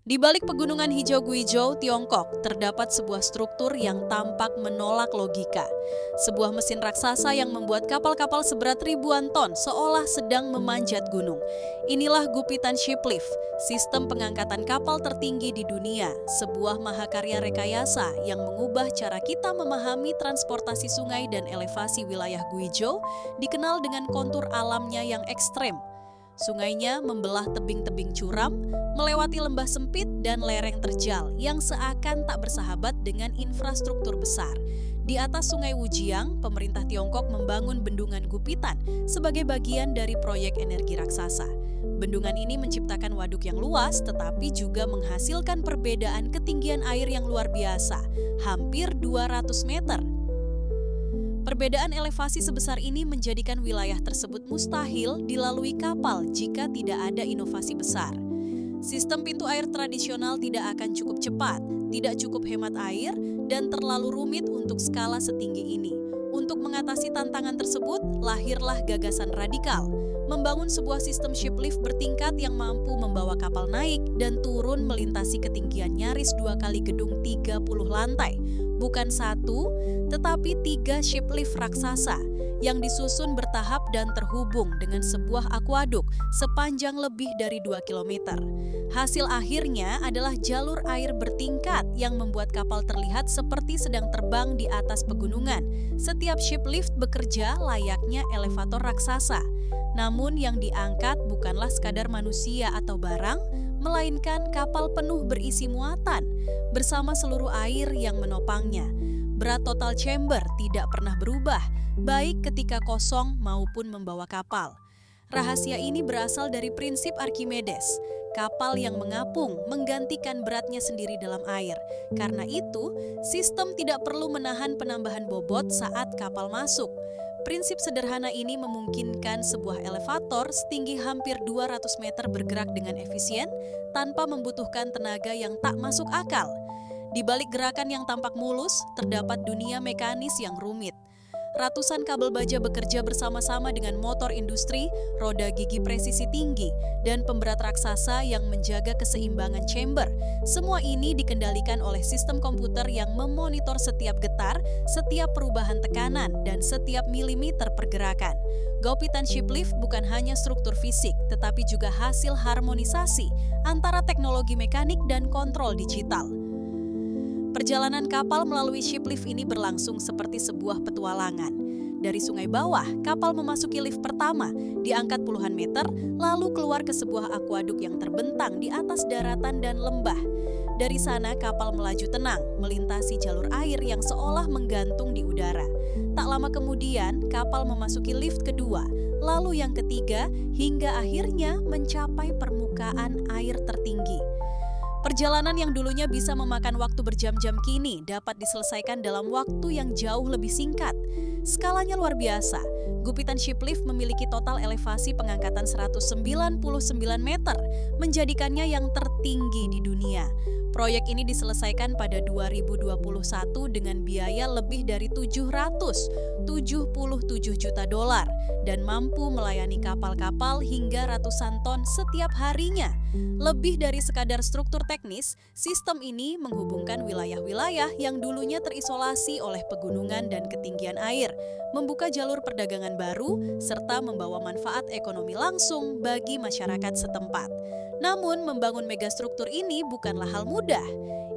Di balik pegunungan hijau Guizhou, Tiongkok, terdapat sebuah struktur yang tampak menolak logika. Sebuah mesin raksasa yang membuat kapal-kapal seberat ribuan ton seolah sedang memanjat gunung. Inilah Gupitan Shiplift, sistem pengangkatan kapal tertinggi di dunia, sebuah mahakarya rekayasa yang mengubah cara kita memahami transportasi sungai dan elevasi wilayah Guizhou, dikenal dengan kontur alamnya yang ekstrem. Sungainya membelah tebing-tebing curam, melewati lembah sempit dan lereng terjal yang seakan tak bersahabat dengan infrastruktur besar. Di atas Sungai Wujiang, pemerintah Tiongkok membangun bendungan Gupitan sebagai bagian dari proyek energi raksasa. Bendungan ini menciptakan waduk yang luas tetapi juga menghasilkan perbedaan ketinggian air yang luar biasa, hampir 200 meter. Perbedaan elevasi sebesar ini menjadikan wilayah tersebut mustahil dilalui kapal jika tidak ada inovasi besar. Sistem pintu air tradisional tidak akan cukup cepat, tidak cukup hemat air, dan terlalu rumit untuk skala setinggi ini. Untuk mengatasi tantangan tersebut, lahirlah gagasan radikal, membangun sebuah sistem shiplift bertingkat yang mampu membawa kapal naik dan turun melintasi ketinggian nyaris 2 kali gedung 30 lantai. Bukan satu, tetapi 3 shiplift raksasa yang disusun bertahap dan terhubung dengan sebuah akuaduk sepanjang lebih dari 2 kilometer. Hasil akhirnya adalah jalur air bertingkat yang membuat kapal terlihat seperti sedang terbang di atas pegunungan. Setiap shiplift bekerja layaknya elevator raksasa. Namun yang diangkat bukanlah sekadar manusia atau barang, melainkan kapal penuh berisi muatan bersama seluruh air yang menopangnya. Berat total chamber tidak pernah berubah, baik ketika kosong maupun membawa kapal. Rahasia ini berasal dari prinsip Archimedes. Kapal yang mengapung menggantikan beratnya sendiri dalam air. Karena itu, sistem tidak perlu menahan penambahan bobot saat kapal masuk. Prinsip sederhana ini memungkinkan sebuah elevator setinggi hampir 200 meter bergerak dengan efisien tanpa membutuhkan tenaga yang tak masuk akal. Di balik gerakan yang tampak mulus, terdapat dunia mekanis yang rumit. Ratusan kabel baja bekerja bersama-sama dengan motor industri, roda gigi presisi tinggi, dan pemberat raksasa yang menjaga keseimbangan chamber. Semua ini dikendalikan oleh sistem komputer yang memonitor setiap getar, setiap perubahan tekanan, dan setiap milimeter pergerakan. Gupitan Shiplift bukan hanya struktur fisik, tetapi juga hasil harmonisasi antara teknologi mekanik dan kontrol digital. Perjalanan kapal melalui shiplift ini berlangsung seperti sebuah petualangan. Dari sungai bawah, kapal memasuki lift pertama, diangkat puluhan meter, lalu keluar ke sebuah akuaduk yang terbentang di atas daratan dan lembah. Dari sana kapal melaju tenang, melintasi jalur air yang seolah menggantung di udara. Tak lama kemudian, kapal memasuki lift kedua, lalu yang ketiga, hingga akhirnya mencapai permukaan air tertinggi. Perjalanan yang dulunya bisa memakan waktu berjam-jam kini dapat diselesaikan dalam waktu yang jauh lebih singkat. Skalanya luar biasa. Gupitan Shiplift memiliki total elevasi pengangkatan 199 meter, menjadikannya yang tertinggi di dunia. Proyek ini diselesaikan pada 2021 dengan biaya lebih dari 777 juta dolar dan mampu melayani kapal-kapal hingga ratusan ton setiap harinya. Lebih dari sekadar struktur teknis, sistem ini menghubungkan wilayah-wilayah yang dulunya terisolasi oleh pegunungan dan ketinggian air, membuka jalur perdagangan baru, serta membawa manfaat ekonomi langsung bagi masyarakat setempat. Namun, membangun megastruktur ini bukanlah hal mudah.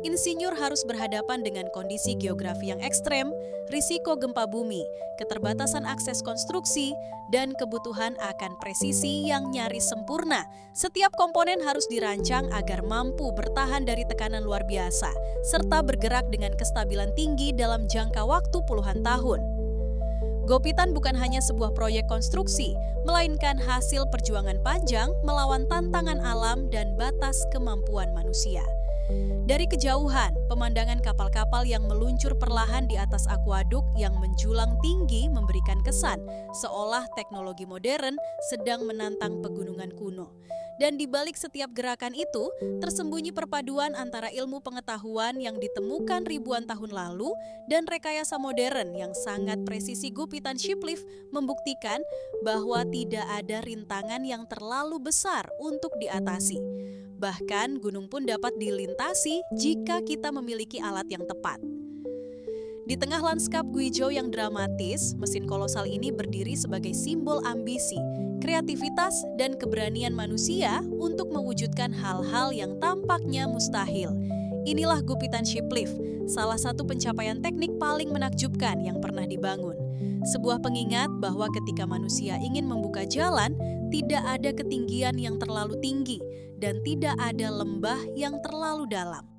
Insinyur harus berhadapan dengan kondisi geografi yang ekstrem, risiko gempa bumi, keterbatasan akses konstruksi, dan kebutuhan akan presisi yang nyaris sempurna. Setiap komponen harus dirancang agar mampu bertahan dari tekanan luar biasa, serta bergerak dengan kestabilan tinggi dalam jangka waktu puluhan tahun. Gupitan bukan hanya sebuah proyek konstruksi, melainkan hasil perjuangan panjang melawan tantangan alam dan batas kemampuan manusia. Dari kejauhan, pemandangan kapal-kapal yang meluncur perlahan di atas akuaduk yang menjulang tinggi memberikan kesan seolah teknologi modern sedang menantang pegunungan kuno. Dan di balik setiap gerakan itu, tersembunyi perpaduan antara ilmu pengetahuan yang ditemukan ribuan tahun lalu dan rekayasa modern yang sangat presisi. Gupitan Shiplift membuktikan bahwa tidak ada rintangan yang terlalu besar untuk diatasi. Bahkan gunung pun dapat dilintasi jika kita memiliki alat yang tepat. Di tengah lanskap Guizhou yang dramatis, mesin kolosal ini berdiri sebagai simbol ambisi, kreativitas, dan keberanian manusia untuk mewujudkan hal-hal yang tampaknya mustahil. Inilah Gupitan Shiplift, salah satu pencapaian teknik paling menakjubkan yang pernah dibangun. Sebuah pengingat bahwa ketika manusia ingin membuka jalan, tidak ada ketinggian yang terlalu tinggi dan tidak ada lembah yang terlalu dalam.